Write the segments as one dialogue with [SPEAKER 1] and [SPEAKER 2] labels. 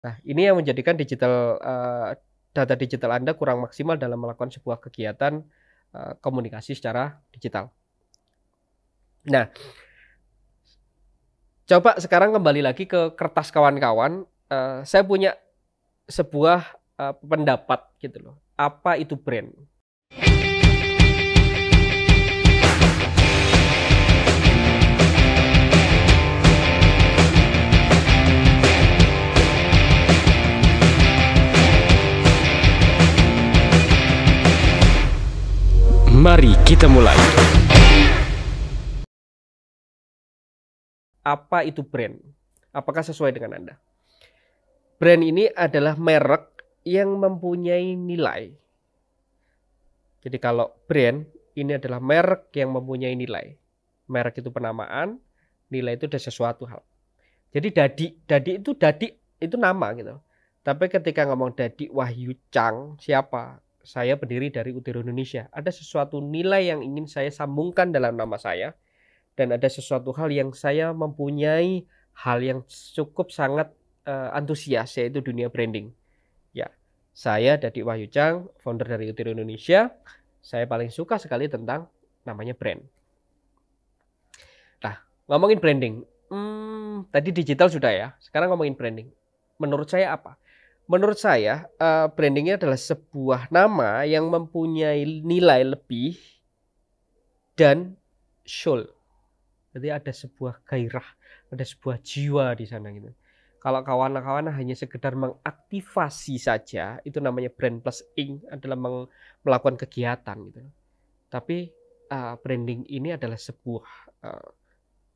[SPEAKER 1] Nah, ini yang menjadikan data digital Anda kurang maksimal dalam melakukan sebuah kegiatan komunikasi secara digital. Nah, coba sekarang kembali lagi ke kertas kawan-kawan. Saya punya sebuah pendapat gitu loh. Apa itu brand?
[SPEAKER 2] Mari kita mulai.
[SPEAKER 1] Apa itu brand? Apakah sesuai dengan Anda? Brand ini adalah merek yang mempunyai nilai. Jadi kalau brand ini adalah merek yang mempunyai nilai. Merek itu penamaan, nilai itu ada sesuatu hal. Jadi dadi itu nama gitu. Tapi ketika ngomong Dadi Wahyu Chang, siapa? Saya berdiri dari Utero Indonesia. Ada sesuatu nilai yang ingin saya sambungkan dalam nama saya. Dan ada sesuatu hal yang saya mempunyai hal yang cukup sangat antusias, yaitu dunia branding. Ya, saya Dadi Wahyu Chang, founder dari Utero Indonesia. Saya paling suka sekali tentang namanya brand. Nah, ngomongin branding. Tadi digital sudah ya. Sekarang ngomongin branding. Menurut saya apa? Menurut saya brandingnya adalah sebuah nama yang mempunyai nilai lebih dan soul. Jadi ada sebuah gairah, ada sebuah jiwa di sana gitu. Kalau kawan-kawan hanya sekedar mengaktifasi saja, itu namanya brand plus ing, adalah melakukan kegiatan gitu. Tapi branding ini adalah sebuah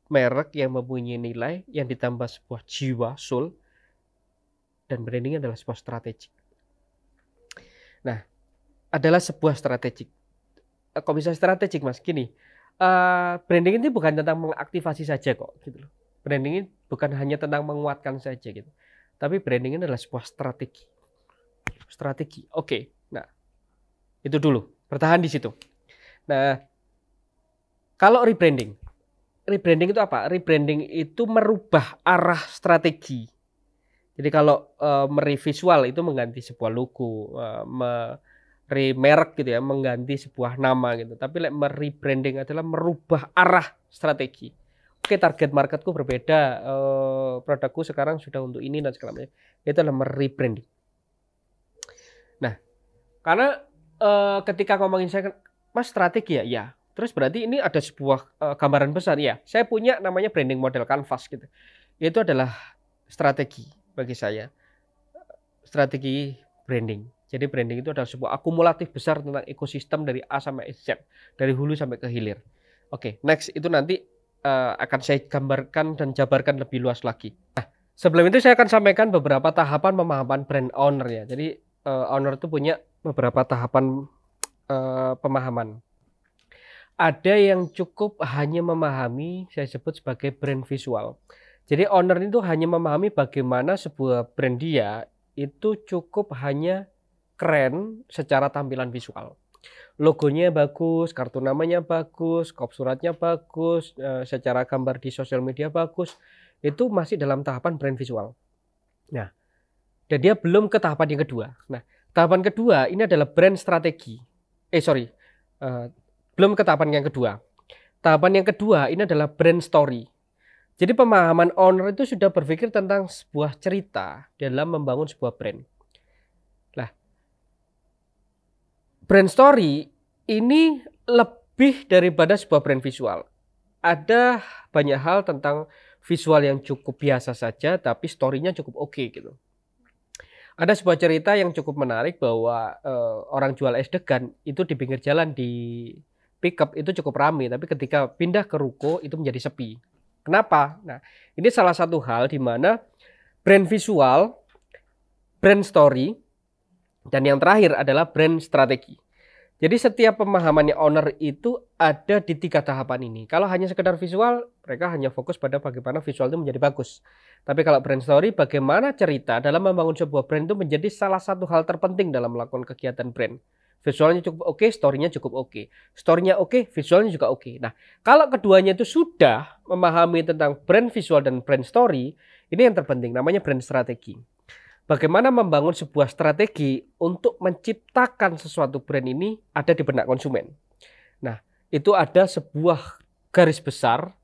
[SPEAKER 1] merek yang mempunyai nilai yang ditambah sebuah jiwa, soul. Dan branding adalah sebuah strategi. Nah, adalah sebuah strategi. Kok bisa strategik, Mas? Gini, branding ini bukan tentang mengaktifasi saja kok, gitu loh. Branding ini bukan hanya tentang menguatkan saja gitu. Tapi branding ini adalah sebuah strategi. Strategi. Oke. Nah, itu dulu. Bertahan di situ. Nah, kalau rebranding itu apa? Rebranding itu merubah arah strategi. Jadi kalau merevisual itu mengganti sebuah logo, merek gitu ya, mengganti sebuah nama gitu. Tapi merebranding adalah merubah arah strategi. Oke, target marketku berbeda, produkku sekarang sudah untuk ini dan segala macam. Itu adalah merebranding. Nah, karena ketika ngomongin saya, Mas strategi ya, ya. Terus berarti ini ada sebuah gambaran besar ya. Saya punya namanya branding model canvas gitu. Itu adalah strategi. Bagi saya strategi branding. Jadi branding itu adalah sebuah akumulatif besar tentang ekosistem dari A sampai Z, dari hulu sampai ke hilir. Oke, next itu nanti akan saya gambarkan dan jabarkan lebih luas lagi. Nah, sebelum itu saya akan sampaikan beberapa tahapan pemahaman brand owner ya. Jadi owner itu punya beberapa tahapan pemahaman. Ada yang cukup hanya memahami, saya sebut sebagai brand visual. Jadi owner itu hanya memahami bagaimana sebuah brand dia itu cukup hanya keren secara tampilan visual. Logonya bagus, kartu namanya bagus, kop suratnya bagus, secara gambar di sosial media bagus. Itu masih dalam tahapan brand visual. Nah, dan dia belum ke tahapan yang kedua. Nah, tahapan kedua ini adalah brand strategi. Belum ke tahapan yang kedua. Tahapan yang kedua ini adalah brand story. Jadi pemahaman owner itu sudah berpikir tentang sebuah cerita dalam membangun sebuah brand. Nah, brand story ini lebih daripada sebuah brand visual. Ada banyak hal tentang visual yang cukup biasa saja, tapi story-nya cukup oke gitu. Ada sebuah cerita yang cukup menarik bahwa orang jual es degan itu di pinggir jalan di pickup itu cukup ramai, tapi ketika pindah ke ruko itu menjadi sepi. Kenapa? Nah, ini salah satu hal di mana brand visual, brand story, dan yang terakhir adalah brand strategi. Jadi setiap pemahamannya owner itu ada di 3 tahapan ini. Kalau hanya sekedar visual, mereka hanya fokus pada bagaimana visual itu menjadi bagus. Tapi kalau brand story, bagaimana cerita dalam membangun sebuah brand itu menjadi salah satu hal terpenting dalam melakukan kegiatan brand. Visualnya cukup oke, story-nya cukup oke. Story-nya oke, visualnya juga oke. Nah, kalau keduanya itu sudah memahami tentang brand visual dan brand story, ini yang terpenting, namanya brand strategi. bagaimana membangun sebuah strategi untuk menciptakan sesuatu brand ini ada di benak konsumen. Nah, itu ada sebuah garis besar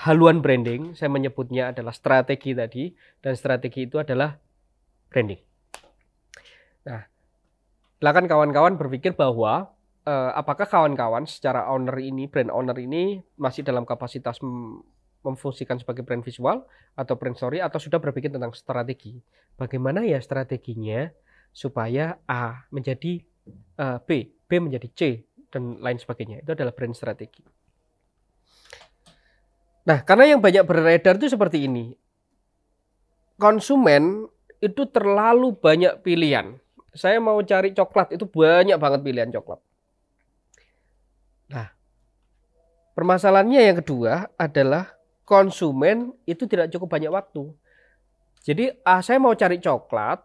[SPEAKER 1] haluan branding, saya menyebutnya adalah strategi tadi, dan strategi itu adalah branding. Nah, silakan kawan-kawan berpikir bahwa apakah kawan-kawan secara owner ini, brand owner ini masih dalam kapasitas memfungsikan sebagai brand visual atau brand story, atau sudah berpikir tentang strategi. Bagaimana ya strateginya supaya A menjadi B, B menjadi C, dan lain sebagainya. Itu adalah brand strategi. Nah, karena yang banyak beredar itu seperti ini. Konsumen itu terlalu banyak pilihan. Saya mau cari coklat, itu banyak banget pilihan coklat. Nah, permasalahannya yang kedua adalah konsumen itu tidak cukup banyak waktu. Jadi, saya mau cari coklat,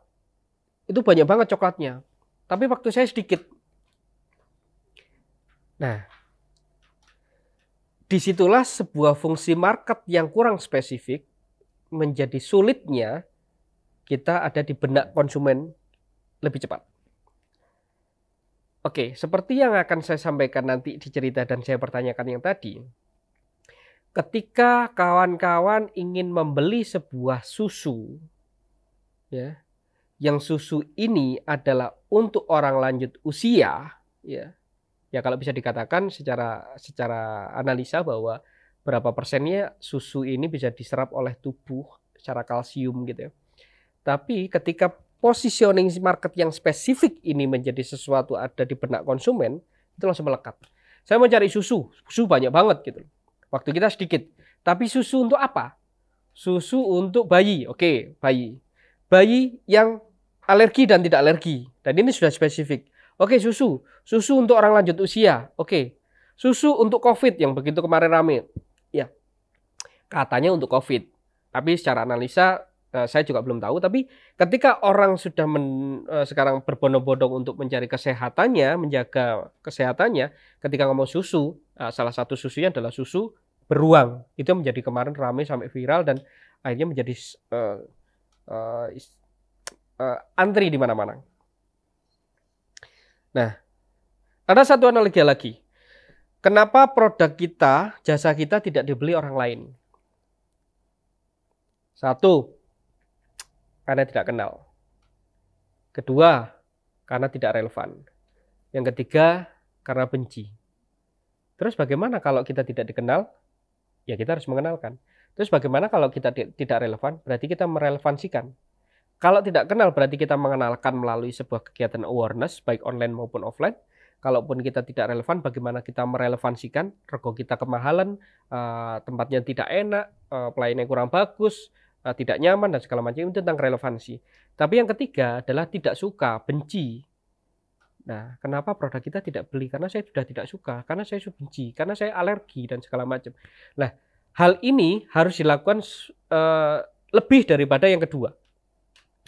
[SPEAKER 1] itu banyak banget coklatnya. Tapi waktu saya sedikit. Nah, disitulah sebuah fungsi market yang kurang spesifik menjadi sulitnya kita ada di benak konsumen lebih cepat. Oke, seperti yang akan saya sampaikan nanti di cerita dan saya pertanyakan yang tadi. Ketika kawan-kawan ingin membeli sebuah susu, ya, yang susu ini adalah untuk orang lanjut usia, ya. Ya kalau bisa dikatakan secara analisa bahwa berapa persennya susu ini bisa diserap oleh tubuh secara kalsium gitu ya. Tapi ketika positioning market yang spesifik ini menjadi sesuatu ada di benak konsumen, itu langsung melekat. Saya mau cari susu banyak banget gitu. Waktu kita sedikit. Tapi susu untuk apa? Susu untuk bayi. Oke, bayi. Bayi yang alergi dan tidak alergi. Dan ini sudah spesifik. Oke, susu untuk orang lanjut usia. Oke, susu untuk COVID yang begitu kemarin rame. Ya, katanya untuk COVID. Tapi secara analisa saya juga belum tahu. Tapi ketika orang sudah sekarang berbondong-bondong untuk mencari kesehatannya, menjaga kesehatannya, ketika ngomong susu, salah satu susunya adalah susu beruang. Itu menjadi kemarin rame sampai viral dan akhirnya menjadi antri di mana-mana. Nah, ada satu analogi lagi. Kenapa produk kita, jasa kita tidak dibeli orang lain? Satu, karena tidak kenal. Kedua, karena tidak relevan. Yang ketiga, karena benci. Terus bagaimana kalau kita tidak dikenal? Ya kita harus mengenalkan. Terus bagaimana kalau kita tidak relevan? Berarti kita merelevansikan. Kalau tidak kenal berarti kita mengenalkan melalui sebuah kegiatan awareness baik online maupun offline. Kalaupun kita tidak relevan, bagaimana kita merelevansikan? Rego kita kemahalan, tempatnya tidak enak, pelayanannya kurang bagus, tidak nyaman dan segala macam, itu tentang relevansi. Tapi yang ketiga adalah tidak suka, benci. Nah, kenapa produk kita tidak beli? Karena saya sudah tidak suka, karena saya sudah benci, karena saya alergi dan segala macam. Nah, hal ini harus dilakukan lebih daripada yang kedua.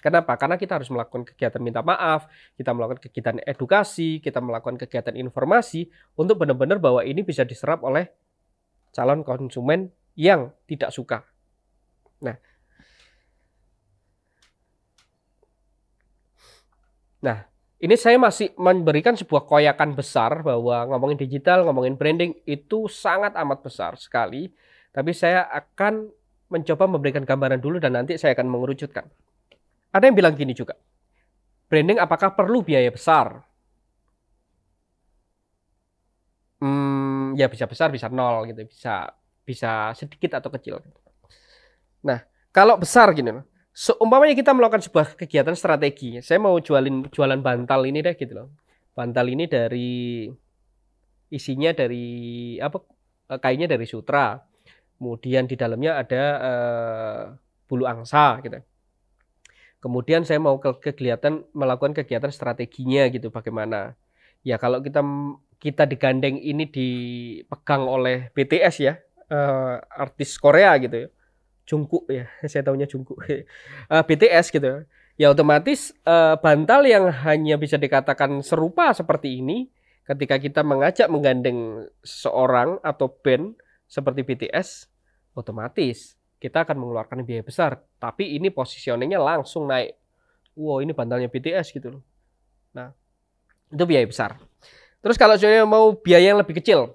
[SPEAKER 1] Kenapa? Karena kita harus melakukan kegiatan minta maaf, kita melakukan kegiatan edukasi, kita melakukan kegiatan informasi untuk benar-benar bahwa ini bisa diserap oleh calon konsumen yang tidak suka. Nah, ini saya masih memberikan sebuah koyakan besar bahwa ngomongin digital, ngomongin branding itu sangat amat besar sekali. Tapi saya akan mencoba memberikan gambaran dulu dan nanti saya akan mengerucutkan. Ada yang bilang gini juga, branding apakah perlu biaya besar? Ya bisa besar, bisa nol gitu, bisa sedikit atau kecil. Nah, kalau besar gini, seumpamanya kita melakukan sebuah kegiatan strategi, saya mau jualan bantal ini deh gitu loh. Bantal ini isinya dari kainnya dari sutra, kemudian di dalamnya ada bulu angsa gitu. Kemudian saya mau melakukan kegiatan strateginya gitu bagaimana. Ya kalau kita digandeng ini dipegang oleh BTS ya, artis Korea gitu ya. Jungkook ya, saya tahunya Jungkook. BTS gitu. Ya otomatis bantal yang hanya bisa dikatakan serupa seperti ini ketika kita menggandeng seorang atau band seperti BTS, otomatis kita akan mengeluarkan biaya besar. Tapi ini positioningnya langsung naik. Wow, ini bantalnya BTS gitu loh. Nah, itu biaya besar. Terus kalau saya mau biaya yang lebih kecil,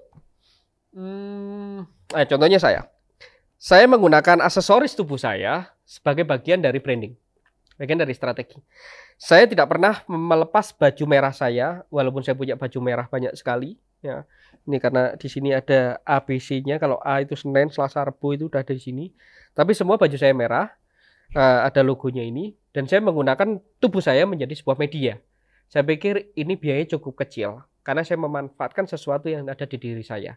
[SPEAKER 1] contohnya saya menggunakan aksesoris tubuh saya sebagai bagian dari branding, bagian dari strategi. Saya tidak pernah melepas baju merah saya, walaupun saya punya baju merah banyak sekali. Ya, ini karena di sini ada ABC-nya. Kalau A itu Senin, Selasa, Rabu itu udah ada di sini. Tapi semua baju saya merah, ada logonya ini, dan saya menggunakan tubuh saya menjadi sebuah media. Saya pikir ini biayanya cukup kecil, karena saya memanfaatkan sesuatu yang ada di diri saya.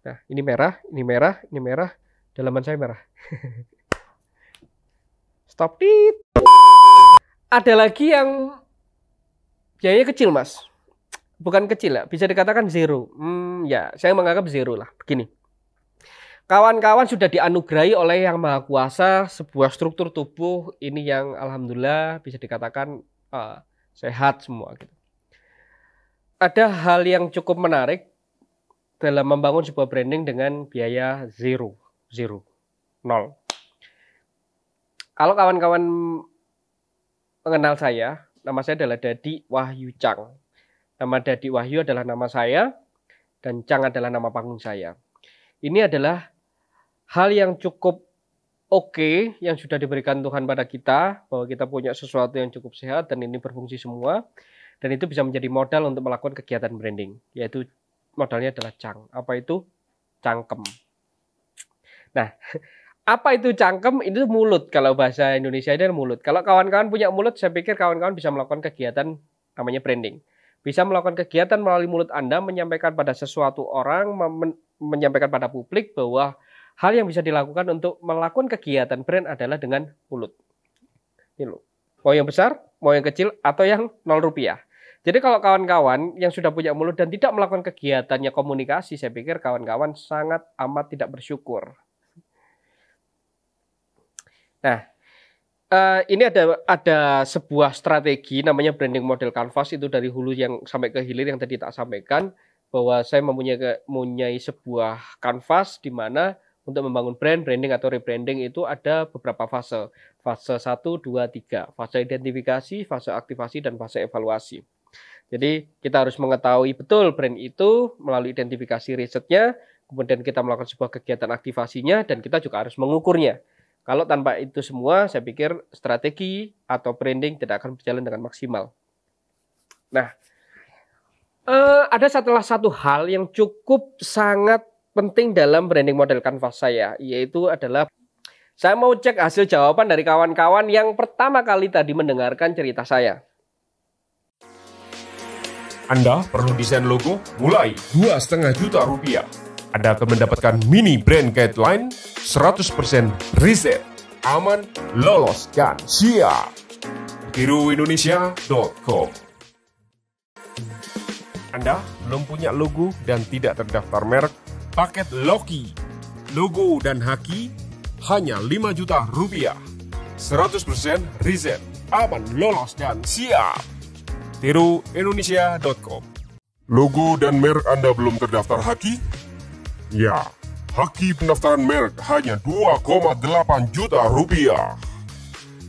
[SPEAKER 1] Nah, ini merah, ini merah, ini merah, dalaman saya merah. Stop it. Ada lagi yang biayanya kecil, Mas. Bukan kecil ya, bisa dikatakan zero. Ya, saya menganggap zero lah. Begini. Kawan-kawan sudah dianugerahi oleh Yang Maha Kuasa sebuah struktur tubuh ini yang alhamdulillah bisa dikatakan sehat semua gitu. Ada hal yang cukup menarik dalam membangun sebuah branding dengan biaya zero, nol. Kalau kawan-kawan mengenal saya, nama saya adalah Dadi Wahyu Chang. Nama Dadi Wahyu adalah nama saya, dan Chang adalah nama panggung saya. Ini adalah hal yang cukup oke yang sudah diberikan Tuhan pada kita, bahwa kita punya sesuatu yang cukup sehat dan ini berfungsi semua, dan itu bisa menjadi modal untuk melakukan kegiatan branding, yaitu modalnya adalah Chang. Apa itu? Cangkem. Nah, apa itu cangkem? Itu mulut. Kalau bahasa Indonesia itu mulut. Kalau kawan-kawan punya mulut, saya pikir kawan-kawan bisa melakukan kegiatan namanya branding. Bisa melakukan kegiatan melalui mulut Anda, menyampaikan pada sesuatu orang, menyampaikan pada publik bahwa hal yang bisa dilakukan untuk melakukan kegiatan brand adalah dengan mulut. Ini loh. Mau yang besar, mau yang kecil, atau yang 0 rupiah. Jadi kalau kawan-kawan yang sudah punya mulut dan tidak melakukan kegiatannya komunikasi, saya pikir kawan-kawan sangat amat tidak bersyukur. Nah, ini ada sebuah strategi namanya branding model canvas, itu dari hulu yang sampai ke hilir yang tadi tak sampaikan, bahwa saya mempunyai sebuah canvas di mana untuk membangun branding atau rebranding itu ada beberapa fase. Fase 1, 2, 3. Fase identifikasi, fase aktivasi, dan fase evaluasi. Jadi kita harus mengetahui betul brand itu melalui identifikasi risetnya, kemudian kita melakukan sebuah kegiatan aktivasinya, dan kita juga harus mengukurnya. Kalau tanpa itu semua, saya pikir strategi atau branding tidak akan berjalan dengan maksimal. Nah, ada satu hal yang cukup sangat penting dalam branding model canvas saya, yaitu adalah saya mau cek hasil jawaban dari kawan-kawan yang pertama kali tadi mendengarkan cerita saya.
[SPEAKER 3] Anda perlu desain logo mulai 2,5 juta rupiah. Anda akan mendapatkan mini brand guideline 100% riset, aman, lolos, dan siap. tiruindonesia.com. Anda belum punya logo dan tidak terdaftar merek? Paket Loki, logo dan haki hanya 5 juta rupiah. 100% riset, aman, lolos, dan siap. tiruindonesia.com. Logo dan merek Anda belum terdaftar haki? Ya, haki pendaftaran merek hanya 2,8 juta rupiah.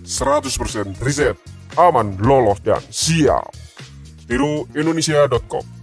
[SPEAKER 3] 100% riset, aman, lolos, dan siap. tiruindonesia.com.